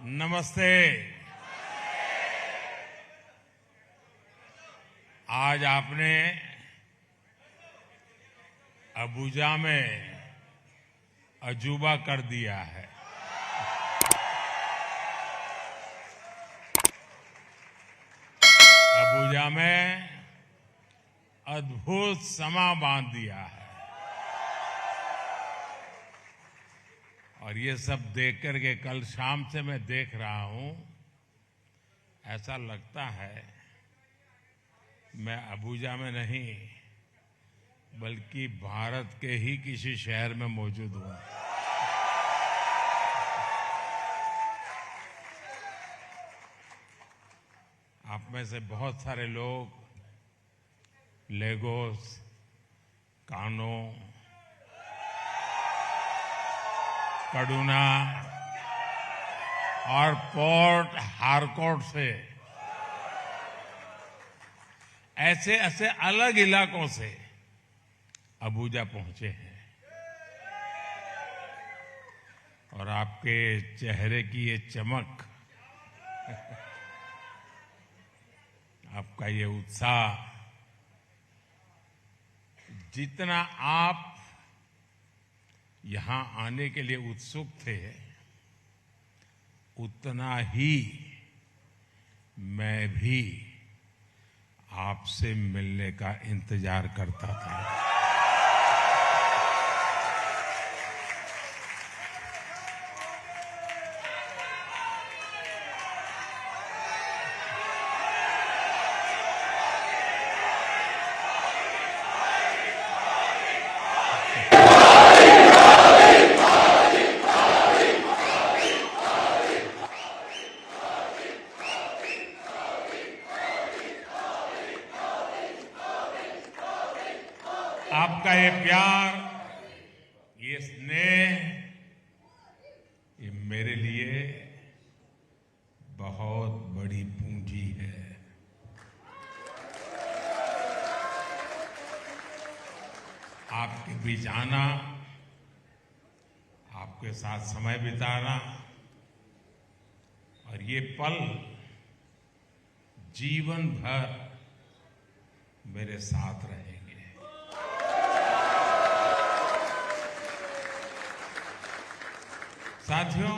नमस्ते। आज आपने अबुजा में अजूबा कर दिया है। अबुजा में अद्भुत समा बांध दिया है और ये सब देख करके कल शाम से मैं देख रहा हूं, ऐसा लगता है मैं अबुजा में नहीं बल्कि भारत के ही किसी शहर में मौजूद हूं। आप में से बहुत सारे लोग लेगोस, कानो, कड़ूना और पोर्ट हारकोट से ऐसे ऐसे अलग इलाकों से अबुजा पहुंचे हैं और आपके चेहरे की ये चमक, आपका ये उत्साह, जितना आप यहां आने के लिए उत्सुक थे उतना ही मैं भी आपसे मिलने का इंतजार करता था। आपका ये प्यार, ये स्नेह, ये मेरे लिए बहुत बड़ी पूंजी है। आपके बीच आना, आपके साथ समय बिताना और ये पल जीवन भर मेरे साथ रहेंगे। साथियों,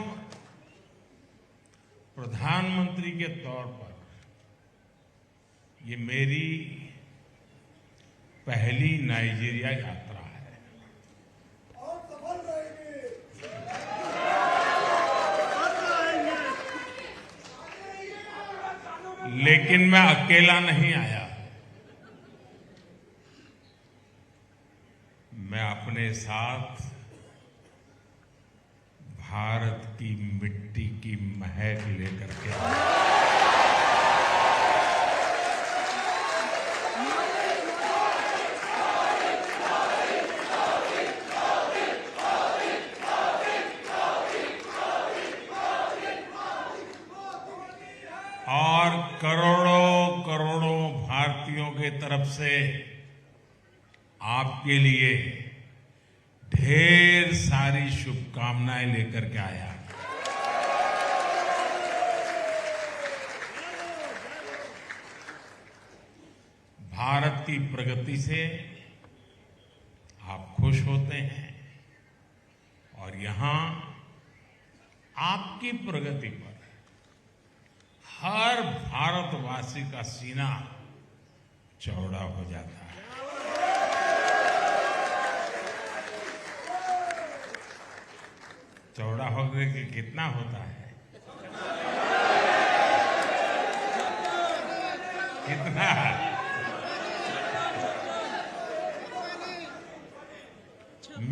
प्रधानमंत्री के तौर पर ये मेरी पहली नाइजीरिया यात्रा है। और सफल रहेगी। लेकिन मैं अकेला नहीं आया। मैं अपने साथ भारत की मिट्टी की महक लेकर के आया। और करोड़ों करोड़ों भारतीयों के तरफ से आपके लिए ढेर सारी शुभकामनाएं लेकर के आया। भारत की प्रगति से आप खुश होते हैं और यहां आपकी प्रगति पर हर भारतवासी का सीना चौड़ा हो जाता है। चौड़ा होने के कितना होता है? कितना?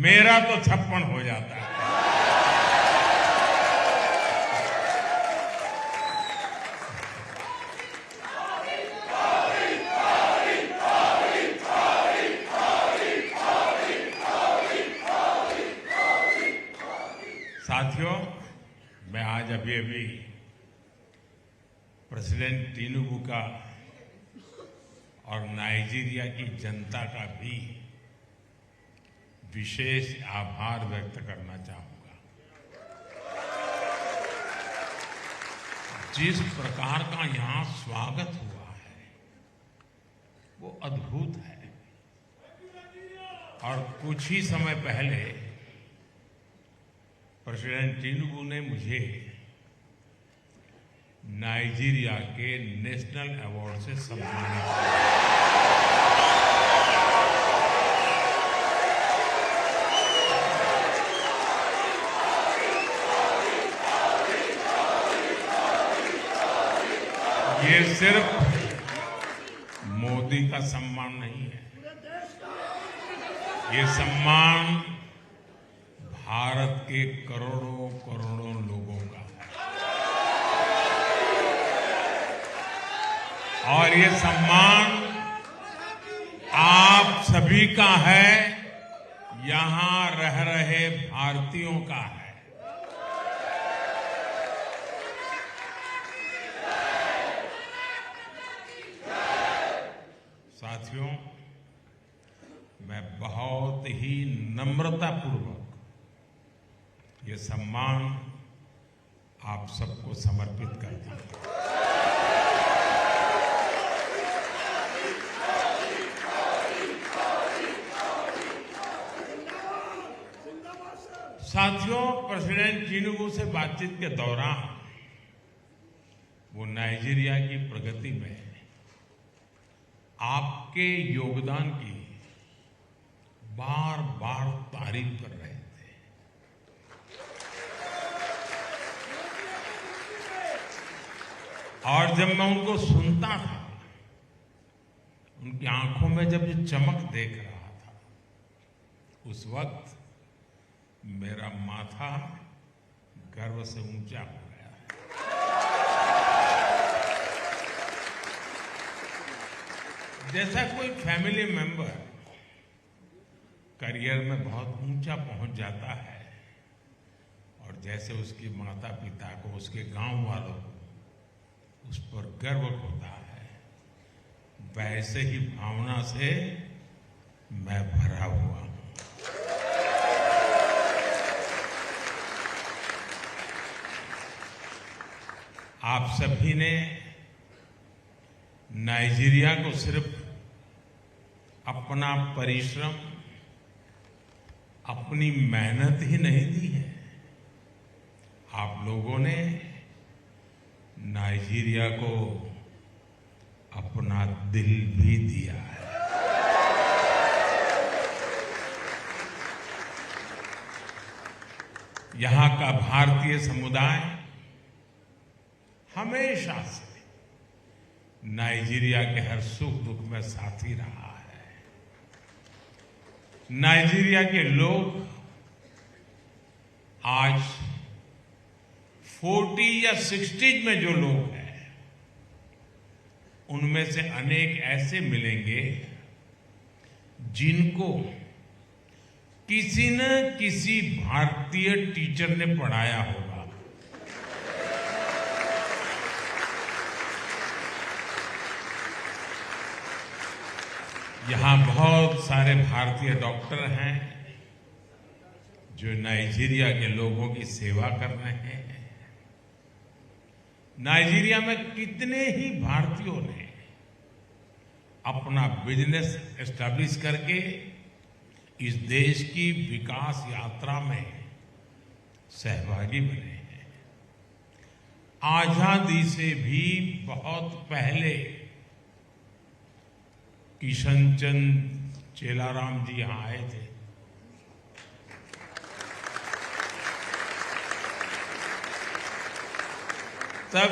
मेरा तो 56 हो जाता है। साथियों, मैं आज अभी प्रेसिडेंट टिनुबू का और नाइजीरिया की जनता का भी विशेष आभार व्यक्त करना चाहूंगा। जिस प्रकार का यहां स्वागत हुआ है वो अद्भुत है। और कुछ ही समय पहले प्रेसिडेंट टिनुबू ने मुझे नाइजीरिया के नेशनल अवार्ड से सम्मानित किया। ये सिर्फ मोदी का सम्मान नहीं है, ये सम्मान भारत के करोड़ों करोड़ों लोगों का है और ये सम्मान आप सभी का है, यहां रह रहे भारतीयों का है। साथियों, मैं बहुत ही नम्रतापूर्वक ये सम्मान आप सबको समर्पित करता हूं। साथियों, प्रेसिडेंट टिनुबू से बातचीत के दौरान वो नाइजीरिया की प्रगति में आपके योगदान की बार बार तारीफ कर रहे थे। और जब मैं उनको सुनता था, उनकी आंखों में जब ये चमक देख रहा था, उस वक्त मेरा माथा गर्व से ऊंचा हो गया है। जैसा कोई फैमिली मेंबर करियर में बहुत ऊंचा पहुंच जाता है और जैसे उसके माता पिता को, उसके गांव वालों को उस पर गर्व होता है, वैसे ही भावना से मैं भरा हुआ हूं। आप सभी ने नाइजीरिया को सिर्फ अपना परिश्रम, अपनी मेहनत ही नहीं दी है, आप लोगों ने नाइजीरिया को अपना दिल भी दिया है। यहां का भारतीय समुदाय हमेशा से नाइजीरिया के हर सुख दुख में साथी रहा है। नाइजीरिया के लोग आज 40 या 60 में जो लोग हैं, उनमें से अनेक ऐसे मिलेंगे जिनको किसी न किसी भारतीय टीचर ने पढ़ाया होगा। यहां बहुत सारे भारतीय डॉक्टर हैं जो नाइजीरिया के लोगों की सेवा कर रहे हैं। नाइजीरिया में कितने ही भारतीयों ने अपना बिजनेस एस्टैब्लिश करके इस देश की विकास यात्रा में सहभागी बने हैं। आजादी से भी बहुत पहले किशन चंद चेलाराम जी यहां आए थे। तब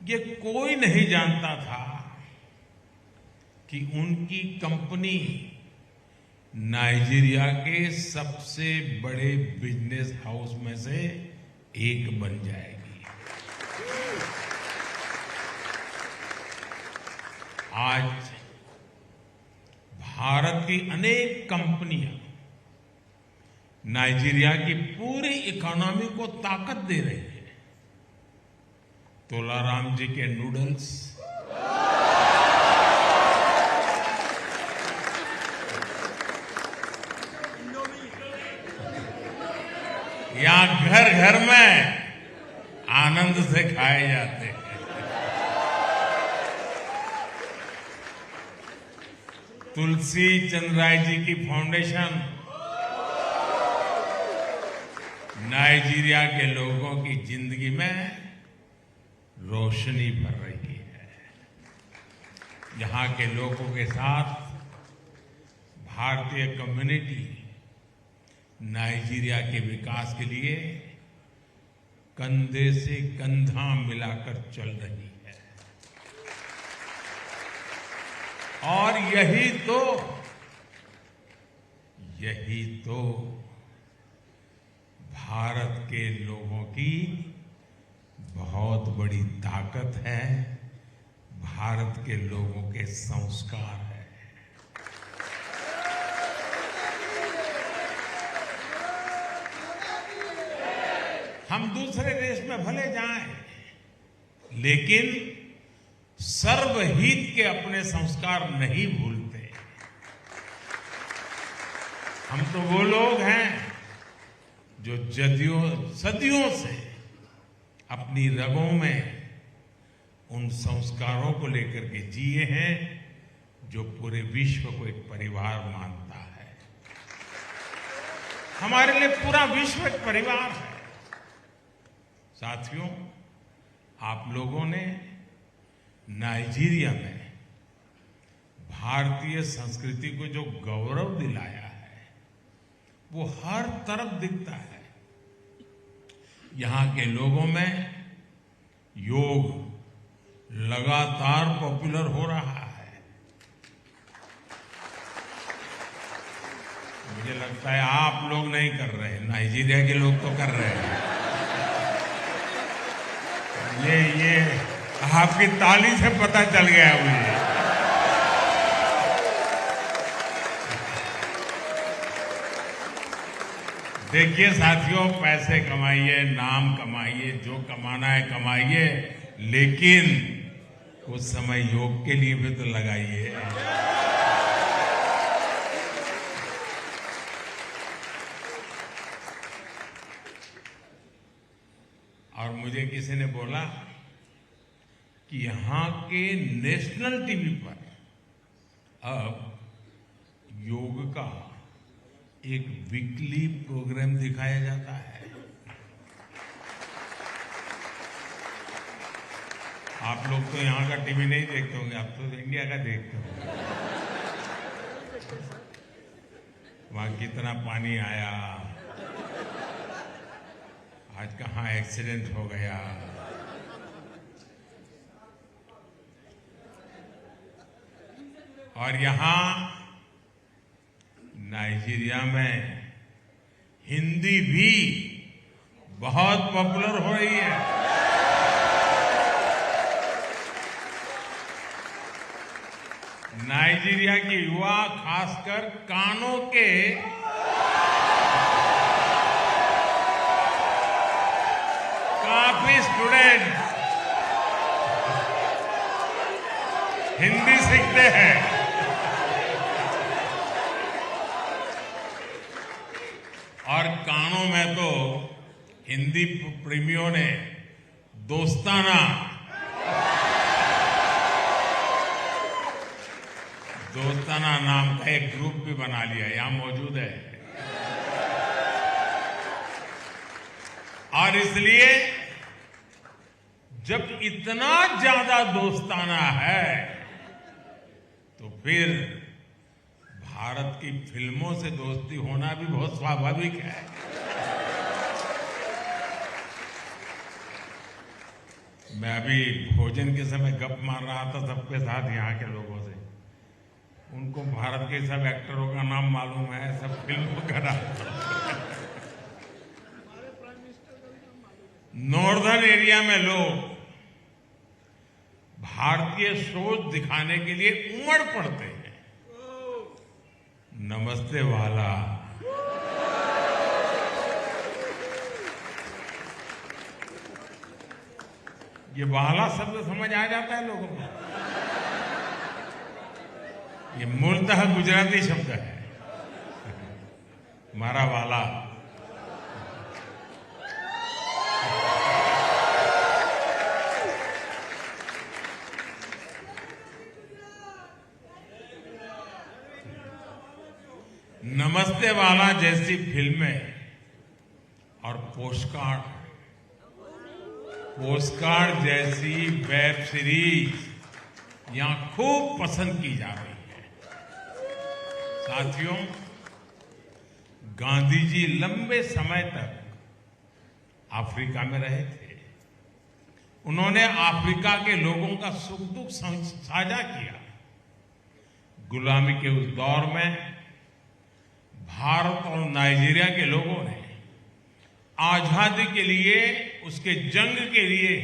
ये कोई नहीं जानता था कि उनकी कंपनी नाइजीरिया के सबसे बड़े बिजनेस हाउस में से एक बन जाएगी। आज भारत की अनेक कंपनियां नाइजीरिया की पूरी इकोनॉमी को ताकत दे रही है। तोलाराम जी के नूडल्स, यहाँ घर घर में आनंद से खाए जाते हैं। तुलसी चंद राय जी की फाउंडेशन नाइजीरिया के लोगों की जिंदगी में रोशनी भर रही है। यहाँ के लोगों के साथ भारतीय कम्युनिटी नाइजीरिया के विकास के लिए कंधे से कंधा मिलाकर चल रही है। और यही तो भारत के लोगों की बहुत बड़ी ताकत है, भारत के लोगों के संस्कार है। हम दूसरे देश में भले जाएं, लेकिन सर्वहित के अपने संस्कार नहीं भूलते। हम तो वो लोग हैं जो सदियों से अपनी रगों में उन संस्कारों को लेकर के जिए हैं जो पूरे विश्व को एक परिवार मानता है। हमारे लिए पूरा विश्व एक परिवार है। साथियों, आप लोगों ने नाइजीरिया में भारतीय संस्कृति को जो गौरव दिलाया है, वो हर तरफ दिखता है। यहाँ के लोगों में योग लगातार पॉपुलर हो रहा है। मुझे लगता है आप लोग नहीं कर रहे, नाइजीरिया के लोग तो कर रहे हैं। ये आपकी ताली से पता चल गया मुझे। देखिए साथियों, पैसे कमाइए, नाम कमाइए, जो कमाना है कमाइए, लेकिन कुछ समय योग के लिए भी तो लगाइए। और मुझे किसी ने बोला कि यहाँ के नेशनल टीवी पर अब योग का एक वीकली प्रोग्राम दिखाया जाता है। आप लोग तो यहाँ का टीवी नहीं देखते होंगे, आप तो इंडिया का देखते होंगे। वहां कितना पानी आया, आज कहाँ एक्सीडेंट हो गया, और यहाँ नाइजीरिया में हिंदी भी बहुत पॉपुलर हो रही है। नाइजीरिया के युवा, खासकर कानो के काफी स्टूडेंट हिंदी सीखते हैं। और कानों में तो हिंदी प्रेमियों ने दोस्ताना नाम का एक ग्रुप भी बना लिया, यहां मौजूद है। और इसलिए जब इतना ज्यादा दोस्ताना है, तो फिर भारत की फिल्मों से दोस्ती होना भी बहुत स्वाभाविक है। मैं अभी भोजन के समय गप मार रहा था सबके साथ, यहाँ के लोगों से। उनको भारत के सब एक्टरों का नाम मालूम है, सब फिल्मों का नाम। नॉर्दर्न एरिया में लोग भारतीय सोच दिखाने के लिए उमड़ पड़ते हैं। नमस्ते वाला, ये वाला शब्द समझ आ जाता है लोगों को। ये मूलतः गुजराती शब्द है, मारा वाला। वाला जैसी फिल्में और पोस्टकार्ड जैसी वेब सीरीज यहां खूब पसंद की जा रही है। साथियों, गांधी जी लंबे समय तक अफ्रीका में रहे थे। उन्होंने अफ्रीका के लोगों का सुख दुख साझा किया। गुलामी के उस दौर में भारत और नाइजीरिया के लोगों ने आजादी के लिए, उसके जंग के लिए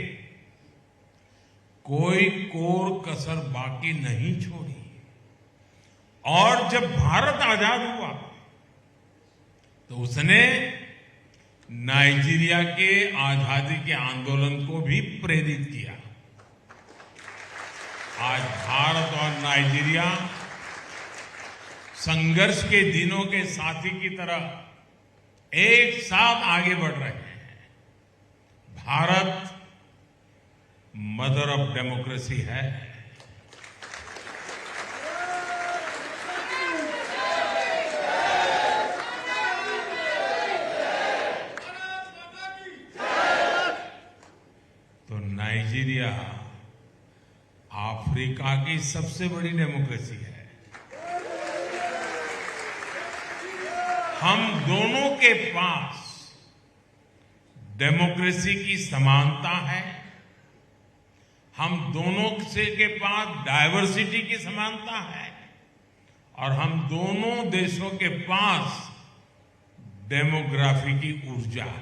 कोई कोर कसर बाकी नहीं छोड़ी। और जब भारत आजाद हुआ तो उसने नाइजीरिया के आजादी के आंदोलन को भी प्रेरित किया। आज भारत और नाइजीरिया संघर्ष के दिनों के साथी की तरह एक साथ आगे बढ़ रहे हैं। भारत मदर ऑफ डेमोक्रेसी है। तो नाइजीरिया अफ्रीका की सबसे बड़ी डेमोक्रेसी है। हम दोनों के पास डेमोक्रेसी की समानता है। हम दोनों के पास डायवर्सिटी की समानता है। और हम दोनों देशों के पास डेमोग्राफी की ऊर्जा है।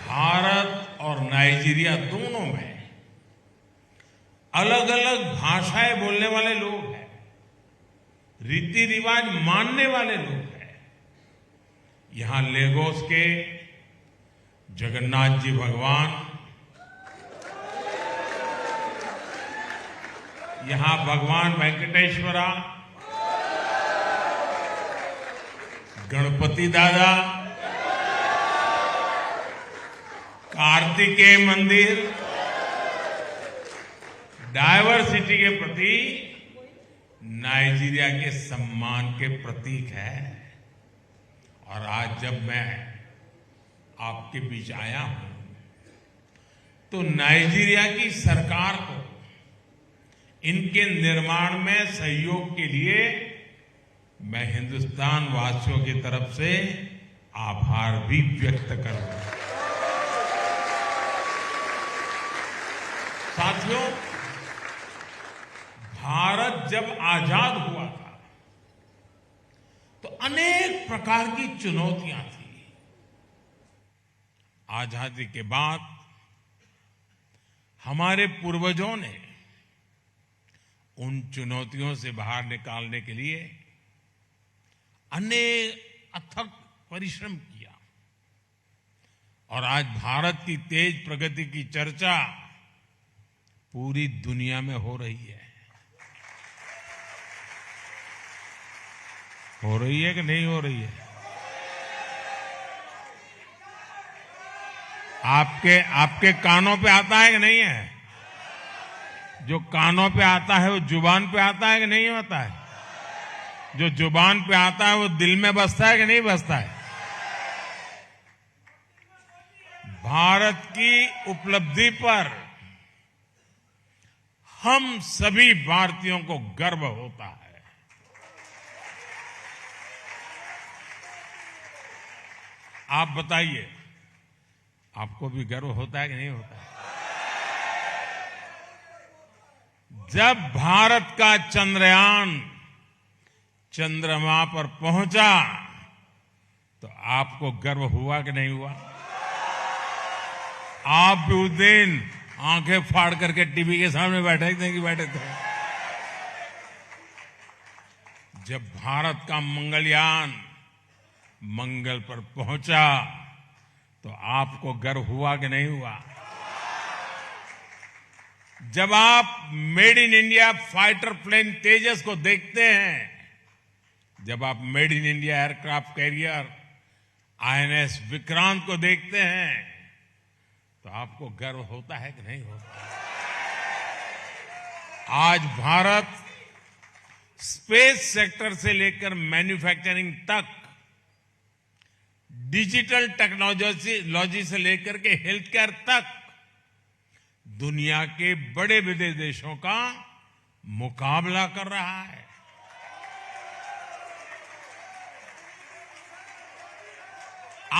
भारत और नाइजीरिया दोनों में अलग अलग भाषाएं बोलने वाले लोग हैं, रीति रिवाज मानने वाले लोग हैं। यहां लेगोस के जगन्नाथ जी भगवान, यहां भगवान वेंकटेश्वरा, गणपति दादा, कार्तिकेय मंदिर डायवर्सिटी के प्रति नाइजीरिया के सम्मान के प्रतीक है। और आज जब मैं आपके बीच आया हूं तो नाइजीरिया की सरकार को इनके निर्माण में सहयोग के लिए मैं हिंदुस्तान वासियों की तरफ से आभार भी व्यक्त करूंगा। साथियों, भारत जब आजाद हुआ था तो अनेक प्रकार की चुनौतियां थी। आजादी के बाद हमारे पूर्वजों ने उन चुनौतियों से बाहर निकालने के लिए अनेक अथक परिश्रम किया। और आज भारत की तेज प्रगति की चर्चा पूरी दुनिया में हो रही है। हो रही है कि नहीं हो रही है? आपके कानों पे आता है कि नहीं है? जो कानों पे आता है वो जुबान पे आता है कि नहीं होता है? जो जुबान पे आता है वो दिल में बसता है कि नहीं बसता है? भारत की उपलब्धि पर हम सभी भारतीयों को गर्व होता है। आप बताइए, आपको भी गर्व होता है कि नहीं होता है? जब भारत का चंद्रयान चंद्रमा पर पहुंचा तो आपको गर्व हुआ कि नहीं हुआ? आप भी उस दिन आंखें फाड़ करके टीवी के सामने बैठे थे कि बैठे थे? जब भारत का मंगलयान मंगल पर पहुंचा तो आपको गर्व हुआ कि नहीं हुआ? जब आप made in India fighter plane Tejas को देखते हैं, जब आप made in India aircraft carrier INS Vikrant को देखते हैं तो आपको गर्व होता है कि नहीं होता? आज भारत स्पेस सेक्टर से लेकर मैन्युफैक्चरिंग तक, डिजिटल टेक्नोलॉजी से लेकर के हेल्थ केयर तक दुनिया के बड़े बड़े देशों का मुकाबला कर रहा है।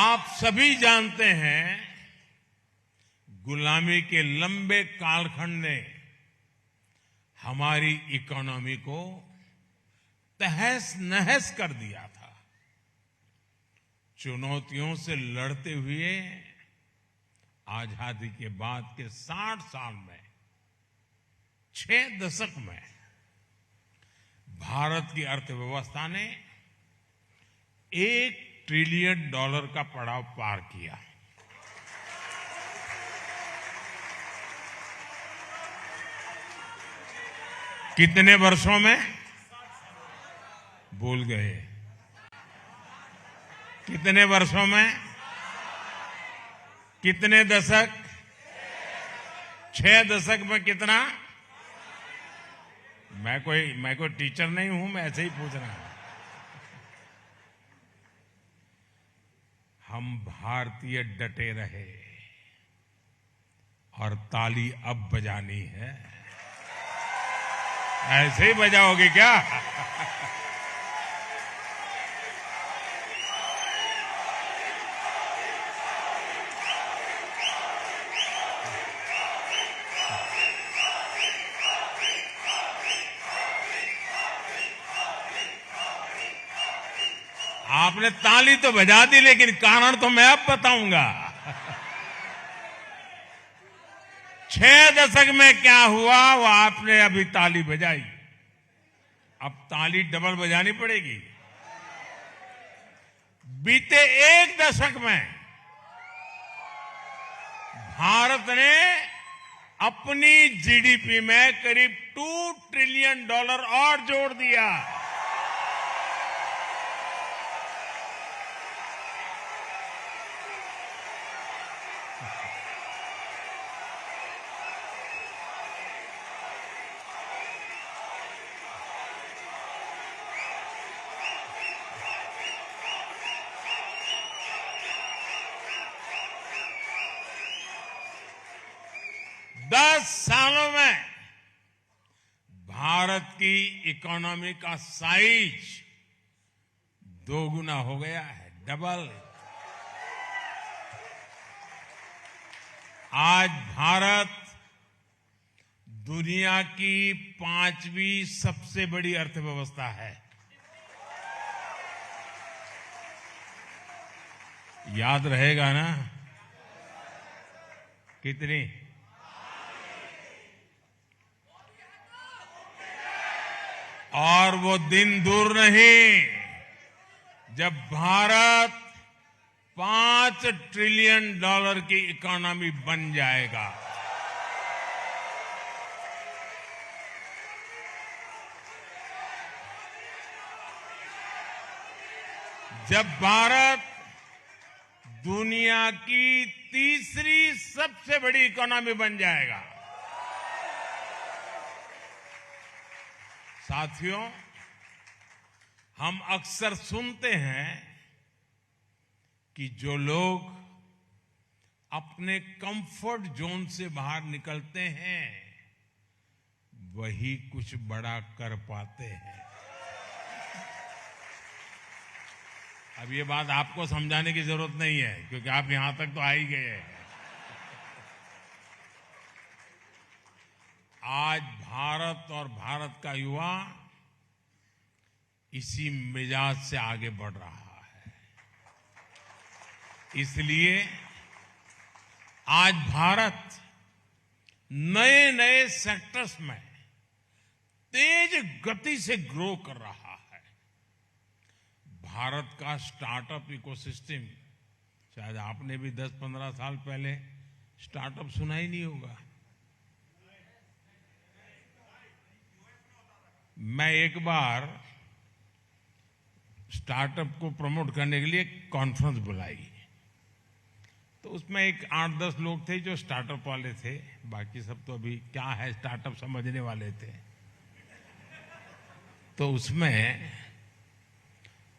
आप सभी जानते हैं, गुलामी के लंबे कालखंड ने हमारी इकोनॉमी को तहस नहस कर दिया था। चुनौतियों से लड़ते हुए आजादी के बाद के 60 साल में, 6 दशक में भारत की अर्थव्यवस्था ने $1 ट्रिलियन का पड़ाव पार किया। कितने वर्षों में? भूल गए। कितने वर्षों में? कितने दशक? 6 दशक में कितना? मैं कोई टीचर नहीं हूं, मैं ऐसे ही पूछ रहा हूं। हम भारतीय डटे रहे और ताली अब बजानी है। ऐसे ही बजाओगे क्या? आपने ताली तो बजा दी, लेकिन कारण तो मैं अब बताऊंगा। 6 दशक में क्या हुआ वो आपने अभी ताली बजाई, अब ताली डबल बजानी पड़ेगी। बीते 1 दशक में भारत ने अपनी जीडीपी में करीब $2 ट्रिलियन और जोड़ दिया। दस सालों में भारत की इकोनॉमी का साइज 2 गुना हो गया है, डबल। आज भारत दुनिया की 5वीं सबसे बड़ी अर्थव्यवस्था है। याद रहेगा ना? कितनी? और वो दिन दूर नहीं जब भारत $5 ट्रिलियन की इकोनॉमी बन जाएगा। जब भारत दुनिया की तीसरी सबसे बड़ी इकोनॉमी बन जाएगा। साथियों, हम अक्सर सुनते हैं कि जो लोग अपने कंफर्ट जोन से बाहर निकलते हैं वही कुछ बड़ा कर पाते हैं। अब ये बात आपको समझाने की जरूरत नहीं है, क्योंकि आप यहां तक तो आ ही गए हैं। आज भारत और भारत का युवा इसी मिजाज से आगे बढ़ रहा है। इसलिए आज भारत नए नए सेक्टर्स में तेज गति से ग्रो कर रहा है। भारत का स्टार्टअप इकोसिस्टम, शायद आपने भी 10-15 साल पहले स्टार्टअप सुना ही नहीं होगा। मैं एक बार स्टार्टअप को प्रमोट करने के लिए कॉन्फ्रेंस बुलाई, तो उसमें एक 8-10 लोग थे जो स्टार्टअप वाले थे, बाकी सब तो अभी क्या है स्टार्टअप समझने वाले थे। तो उसमें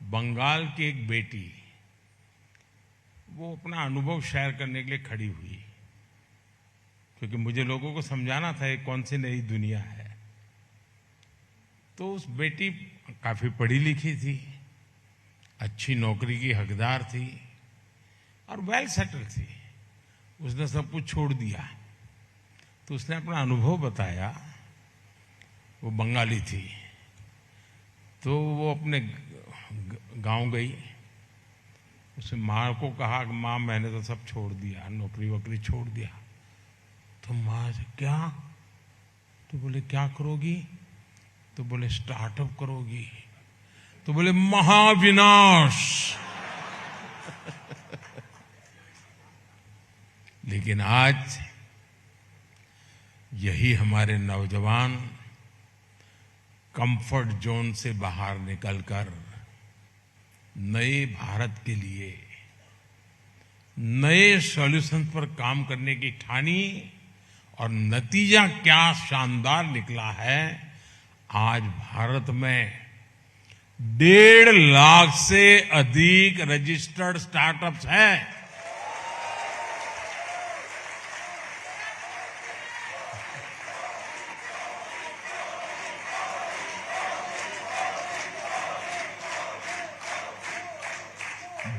बंगाल की एक बेटी वो अपना अनुभव शेयर करने के लिए खड़ी हुई, क्योंकि मुझे लोगों को समझाना था ये कौन सी नई दुनिया है। तो उस बेटी काफी पढ़ी लिखी थी, अच्छी नौकरी की हकदार थी और वेल सेटल थी। उसने सब कुछ छोड़ दिया। तो उसने अपना अनुभव बताया। वो बंगाली थी। तो वो अपने गांव गई। उसने माँ को कहा कि माँ मैंने तो सब छोड़ दिया, नौकरी वोकरी छोड़ दिया। तो माँ से क्या? तो बोले क्या करोगी? तो बोले स्टार्टअप करोगी। तो बोले महाविनाश। लेकिन आज यही हमारे नौजवान कंफर्ट जोन से बाहर निकलकर नए भारत के लिए नए सॉल्यूशन पर काम करने की ठानी और नतीजा क्या शानदार निकला है। आज भारत में 1.5 लाख से अधिक रजिस्टर्ड स्टार्टअप्स हैं।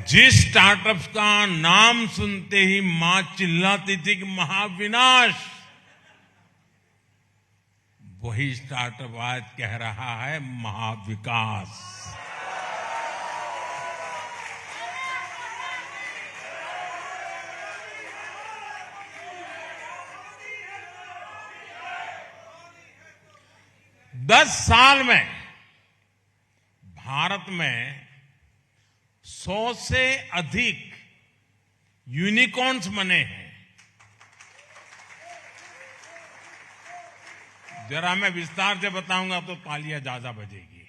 जिस स्टार्टअप्स का नाम सुनते ही मां चिल्लाती थी कि महाविनाश, वही स्टार्टअप आज कह रहा है महाविकास। दस साल में भारत में 100 से अधिक यूनिकॉर्न्स बने हैं। जरा मैं विस्तार से बताऊंगा तो तालियां ज्यादा बजेगी।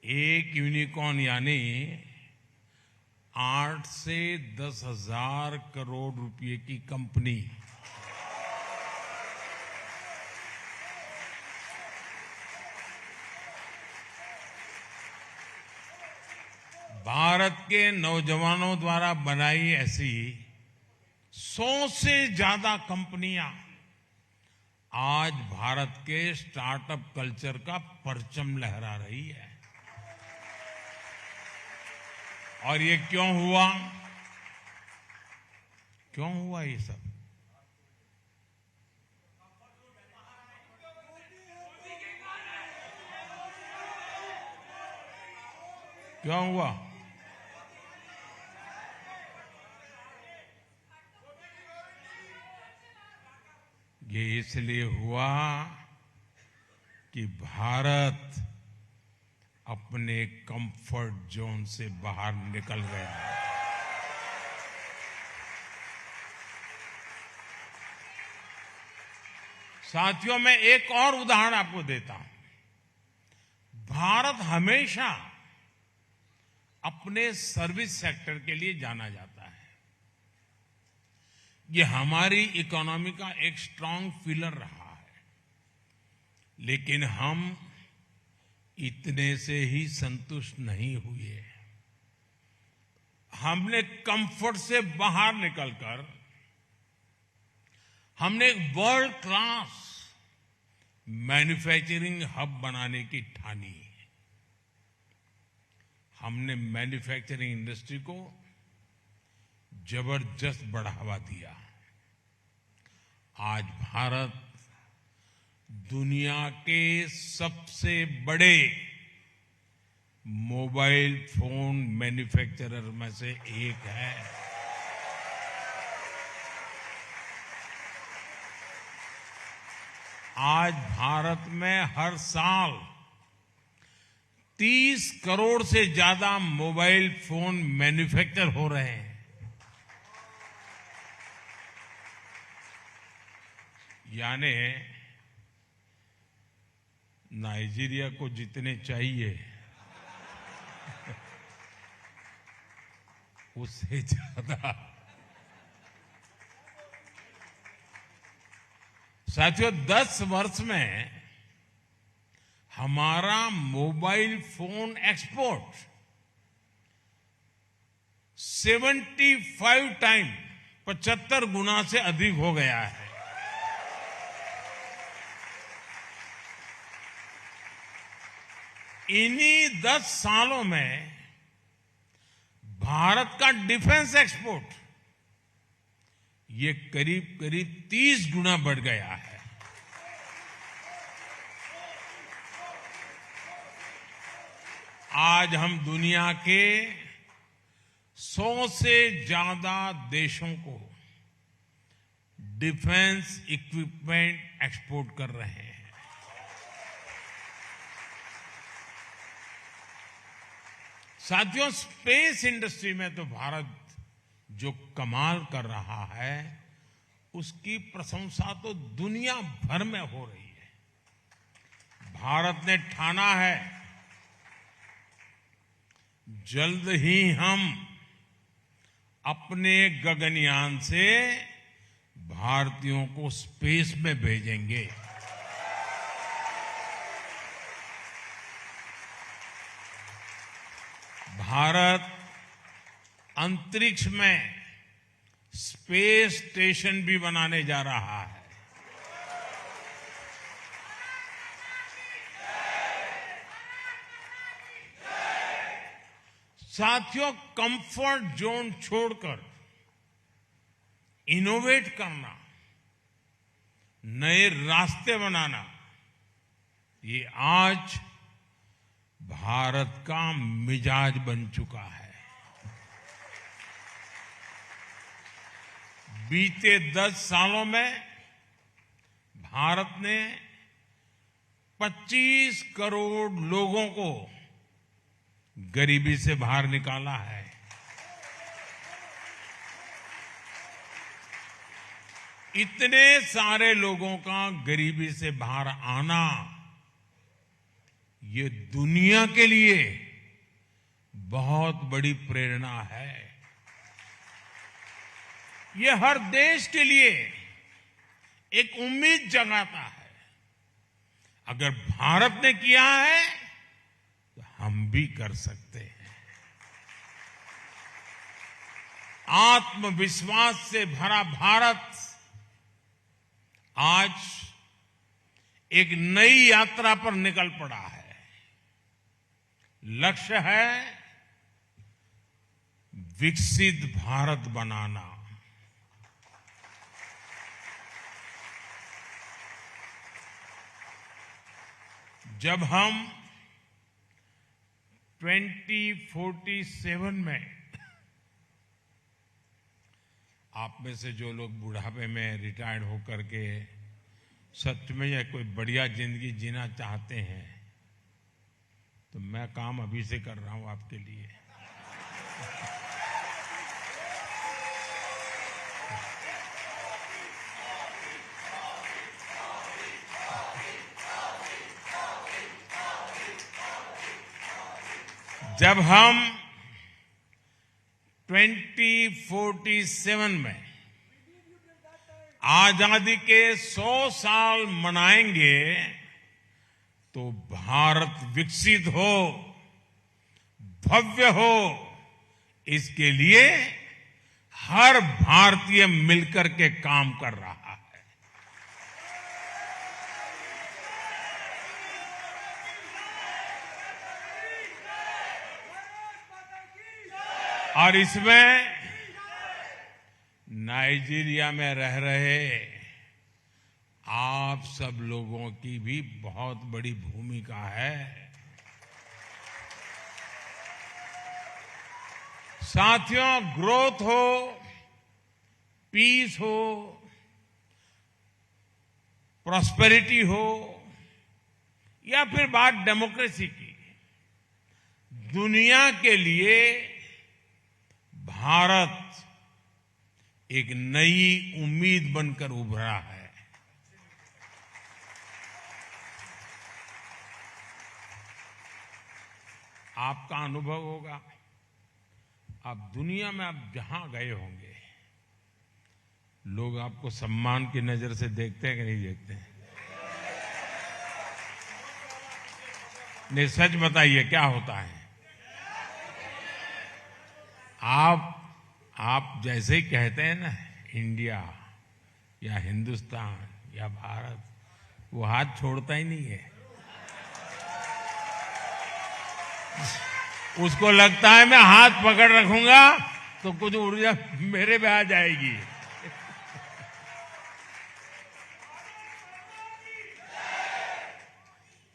एक यूनिकॉर्न यानी 8 से 10,000 करोड़ रुपए की कंपनी। भारत के नौजवानों द्वारा बनाई ऐसी 100 से ज्यादा कंपनियां आज भारत के स्टार्टअप कल्चर का परचम लहरा रही है। और ये क्यों हुआ? क्यों हुआ ये सब? क्यों हुआ? ये इसलिए हुआ कि भारत अपने कंफर्ट जोन से बाहर निकल गया। साथियों, मैं एक और उदाहरण आपको देता हूं। भारत हमेशा अपने सर्विस सेक्टर के लिए जाना जाता है। ये हमारी इकोनॉमी का एक स्ट्रांग पिलर रहा है। लेकिन हम इतने से ही संतुष्ट नहीं हुए। हमने कंफर्ट से बाहर निकलकर हमने एक वर्ल्ड क्लास मैन्युफैक्चरिंग हब बनाने की ठानी। हमने मैन्युफैक्चरिंग इंडस्ट्री को जबरदस्त बढ़ावा दिया। आज भारत दुनिया के सबसे बड़े मोबाइल फोन मैन्युफैक्चरर में से एक है। आज भारत में हर साल 30 करोड़ से ज्यादा मोबाइल फोन मैन्युफैक्चर हो रहे हैं। यानी नाइजीरिया को जितने चाहिए उससे ज्यादा। साथियों, 10 वर्ष में हमारा मोबाइल फोन एक्सपोर्ट 75 टाइम 75 गुना से अधिक हो गया है। इन्हीं 10 सालों में भारत का डिफेंस एक्सपोर्ट ये करीब करीब 30 गुना बढ़ गया है। आज हम दुनिया के 100 से ज्यादा देशों को डिफेंस इक्विपमेंट एक्सपोर्ट कर रहे हैं। साथियों, स्पेस इंडस्ट्री में तो भारत जो कमाल कर रहा है उसकी प्रशंसा तो दुनिया भर में हो रही है। भारत ने ठाना है जल्द ही हम अपने गगनयान से भारतीयों को स्पेस में भेजेंगे। भारत अंतरिक्ष में स्पेस स्टेशन भी बनाने जा रहा है। साथियों, कंफर्ट जोन छोड़कर इनोवेट करना, नए रास्ते बनाना, ये आज भारत का मिजाज बन चुका है। बीते 10 सालों में भारत ने 25 करोड़ लोगों को गरीबी से बाहर निकाला है। इतने सारे लोगों का गरीबी से बाहर आना ये दुनिया के लिए बहुत बड़ी प्रेरणा है। ये हर देश के लिए एक उम्मीद जगाता है। अगर भारत ने किया है तो हम भी कर सकते हैं। आत्मविश्वास से भरा भारत आज एक नई यात्रा पर निकल पड़ा है। लक्ष्य है विकसित भारत बनाना। जब हम 2047 में, आप में से जो लोग बुढ़ापे में रिटायर्ड होकर के सच में या कोई बढ़िया जिंदगी जीना चाहते हैं तो मैं काम अभी से कर रहा हूं आपके लिए। जब हम 2047 में आजादी के 100 साल मनाएंगे तो भारत विकसित हो, भव्य हो, इसके लिए हर भारतीय मिलकर के काम कर रहा है। और इसमें नाइजीरिया में रह रहे आप सब लोगों की भी बहुत बड़ी भूमिका है। साथियों, ग्रोथ हो, पीस हो, प्रॉस्पेरिटी हो या फिर बात डेमोक्रेसी की, दुनिया के लिए भारत एक नई उम्मीद बनकर उभरा है। आपका अनुभव होगा, आप दुनिया में आप जहां गए होंगे, लोग आपको सम्मान की नजर से देखते हैं कि नहीं देखते हैं? नहीं, सच बताइए क्या होता है? आप जैसे ही कहते हैं ना, इंडिया या हिंदुस्तान या भारत, वो हाथ छोड़ता ही नहीं है। उसको लगता है मैं हाथ पकड़ रखूंगा तो कुछ ऊर्जा मेरे पे आ जाएगी।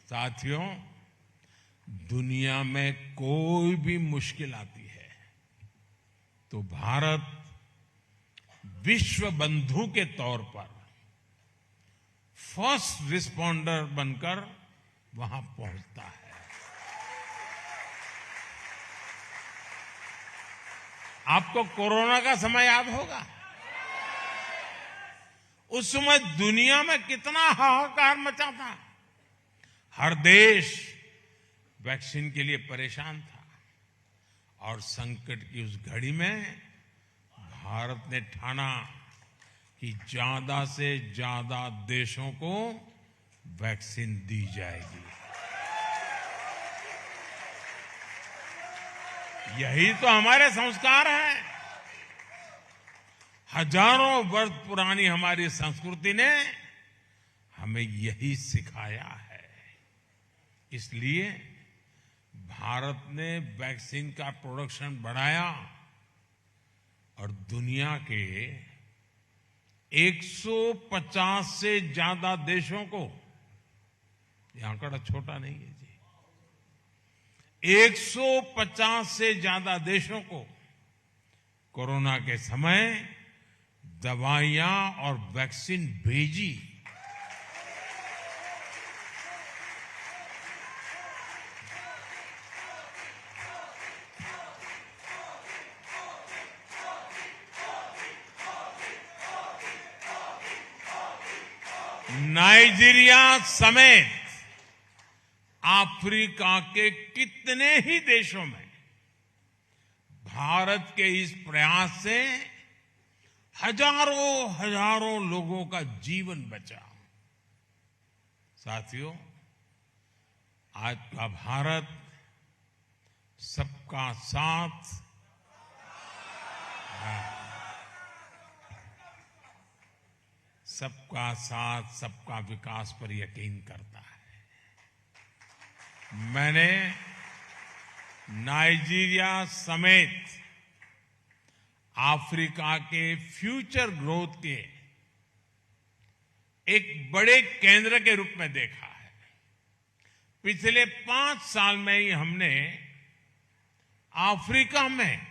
साथियों, दुनिया में कोई भी मुश्किल आती है तो भारत विश्व बंधु के तौर पर फर्स्ट रिस्पॉन्डर बनकर वहां पहुंचता है। आपको कोरोना का समय याद होगा। उस समय दुनिया में कितना हाहाकार मचा था। हर देश वैक्सीन के लिए परेशान था और संकट की उस घड़ी में भारत ने ठाना कि ज्यादा से ज्यादा देशों को वैक्सीन दी जाएगी। यही तो हमारे संस्कार हैं। हजारों वर्ष पुरानी हमारी संस्कृति ने हमें यही सिखाया है। इसलिए भारत ने वैक्सीन का प्रोडक्शन बढ़ाया और दुनिया के 150 से ज्यादा देशों को, ये आंकड़ा छोटा नहीं है जी, 150 से ज्यादा देशों को कोरोना के समय दवाइयां और वैक्सीन भेजी। नाइजीरिया समेत अफ्रीका के कितने ही देशों में भारत के इस प्रयास से हजारों हजारों लोगों का जीवन बचा। साथियों, आज का भारत सबका साथ, सबका साथ, सबका विकास पर यकीन करता है। मैंने नाइजीरिया समेत अफ्रीका के फ्यूचर ग्रोथ के एक बड़े केंद्र के रूप में देखा है। पिछले 5 साल में ही हमने अफ्रीका में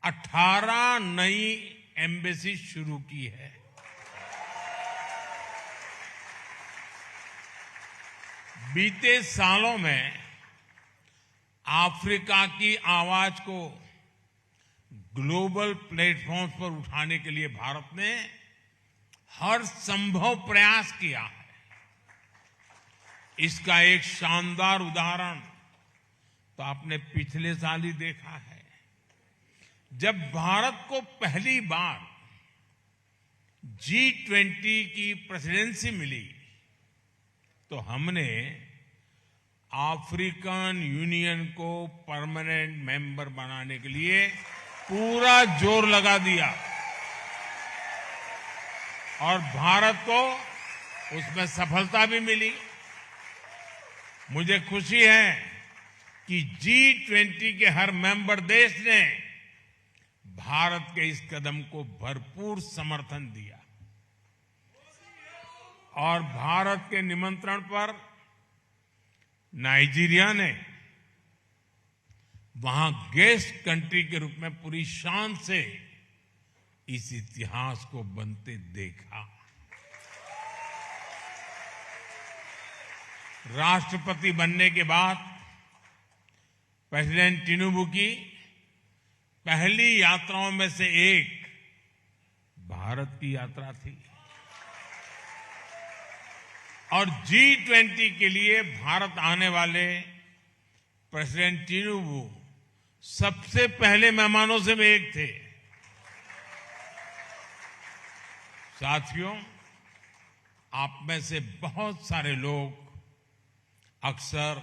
18 नई एम्बेसी शुरू की है। बीते सालों में अफ्रीका की आवाज को ग्लोबल प्लेटफॉर्म पर उठाने के लिए भारत ने हर संभव प्रयास किया है। इसका एक शानदार उदाहरण तो आपने पिछले साल ही देखा है, जब भारत को पहली बार G20 की प्रेसिडेंसी मिली तो हमने अफ्रीकन यूनियन को परमानेंट मेंबर बनाने के लिए पूरा जोर लगा दिया और भारत को उसमें सफलता भी मिली। मुझे खुशी है कि G20 के हर मेंबर देश ने भारत के इस कदम को भरपूर समर्थन दिया और भारत के निमंत्रण पर नाइजीरिया ने वहां गेस्ट कंट्री के रूप में पूरी शान से इस इतिहास को बनते देखा। राष्ट्रपति बनने के बाद प्रेसिडेंट टिनुबू की पहली यात्राओं में से एक भारत की यात्रा थी और G20 के लिए भारत आने वाले प्रेसिडेंट टिनुबू सबसे पहले मेहमानों से में एक थे। साथियों, आप में से बहुत सारे लोग अक्सर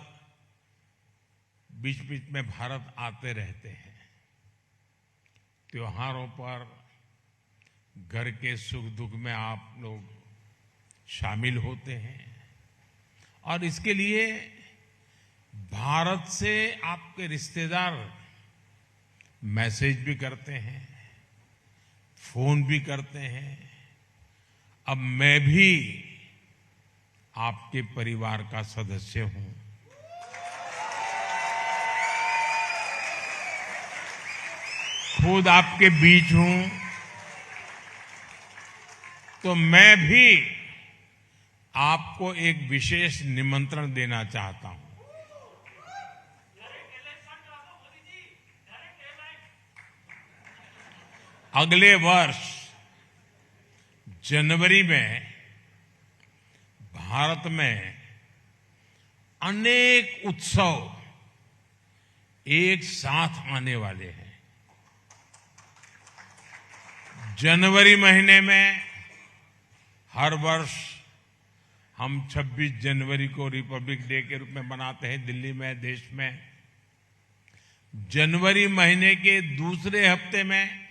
बीच बीच में भारत आते रहते हैं। त्योहारों पर घर के सुख दुख में आप लोग शामिल होते हैं और इसके लिए भारत से आपके रिश्तेदार मैसेज भी करते हैं, फोन भी करते हैं। अब मैं भी आपके परिवार का सदस्य हूं। खुद आपके बीच हूं तो मैं भी आपको एक विशेष निमंत्रण देना चाहता हूं। अगले वर्ष जनवरी में भारत में अनेक उत्सव एक साथ आने वाले हैं। जनवरी महीने में हर वर्ष हम 26 जनवरी को रिपब्लिक डे के रूप में मनाते हैं दिल्ली में, देश में। जनवरी महीने के दूसरे हफ्ते में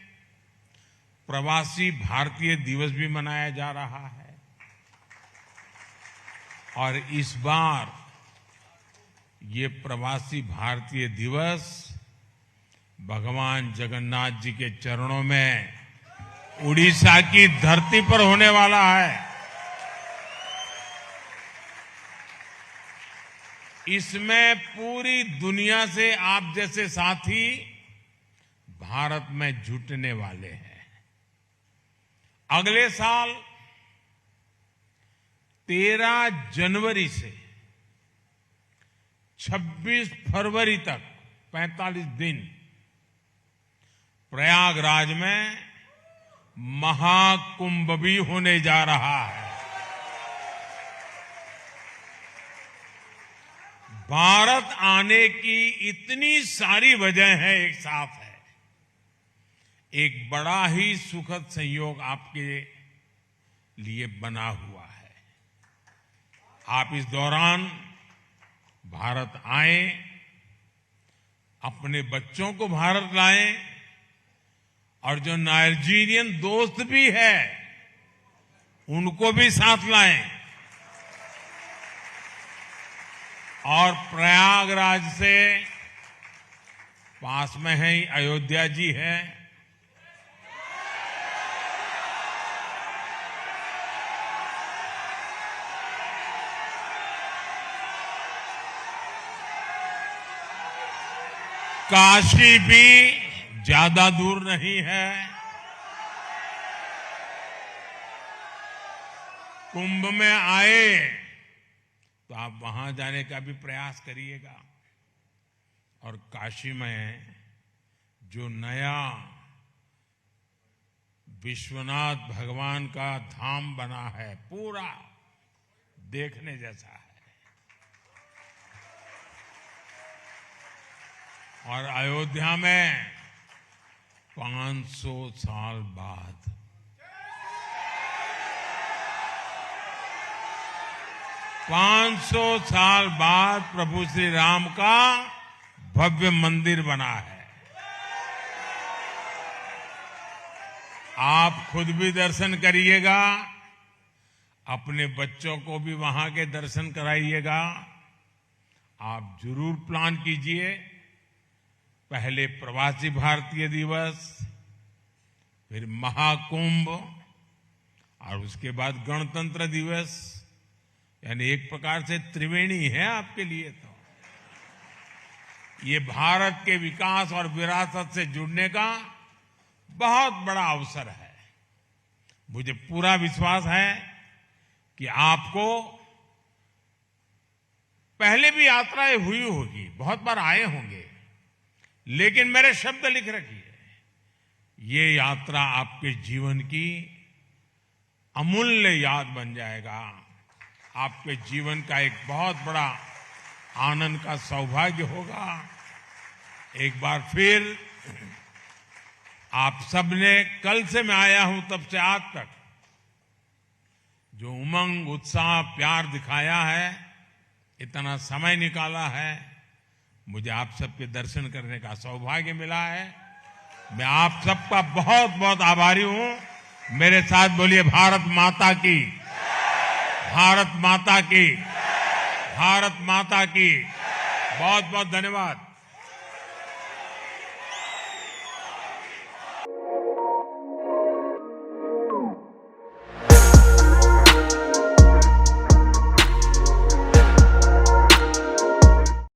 प्रवासी भारतीय दिवस भी मनाया जा रहा है और इस बार ये प्रवासी भारतीय दिवस भगवान जगन्नाथ जी के चरणों में उड़ीसा की धरती पर होने वाला है। इसमें पूरी दुनिया से आप जैसे साथी भारत में जुटने वाले हैं। अगले साल 13 जनवरी से 26 फरवरी तक 45 दिन प्रयागराज में महाकुंभ भी होने जा रहा है। भारत आने की इतनी सारी वजह है, एक साथ है। एक बड़ा ही सुखद संयोग आपके लिए बना हुआ है। आप इस दौरान भारत आएं, अपने बच्चों को भारत लाएं और जो नाइजीरियन दोस्त भी है उनको भी साथ लाएं और प्रयागराज से पास में है अयोध्या जी है, काशी भी ज्यादा दूर नहीं है। कुंभ में आए तो आप वहां जाने का भी प्रयास करिएगा और काशी में जो नया विश्वनाथ भगवान का धाम बना है पूरा देखने जैसा है। और अयोध्या में 500 साल बाद 500 साल बाद प्रभु श्री राम का भव्य मंदिर बना है। आप खुद भी दर्शन करिएगा, अपने बच्चों को भी वहां के दर्शन कराइएगा। आप जरूर प्लान कीजिए, पहले प्रवासी भारतीय दिवस, फिर महाकुंभ और उसके बाद गणतंत्र दिवस, यानी एक प्रकार से त्रिवेणी है आपके लिए। तो ये भारत के विकास और विरासत से जुड़ने का बहुत बड़ा अवसर है। मुझे पूरा विश्वास है कि आपको पहले भी यात्राएं हुई होगी, बहुत बार आए होंगे, लेकिन मेरे शब्द लिख रखिए, ये यात्रा आपके जीवन की अमूल्य याद बन जाएगा। आपके जीवन का एक बहुत बड़ा आनंद का सौभाग्य होगा। एक बार फिर आप सबने, कल से मैं आया हूं तब से आज तक जो उमंग, उत्साह, प्यार दिखाया है, इतना समय निकाला है, मुझे आप सबके दर्शन करने का सौभाग्य मिला है। मैं आप सबका बहुत बहुत आभारी हूं। मेरे साथ बोलिए भारत माता की, भारत माता की, भारत माता की। बहुत बहुत धन्यवाद।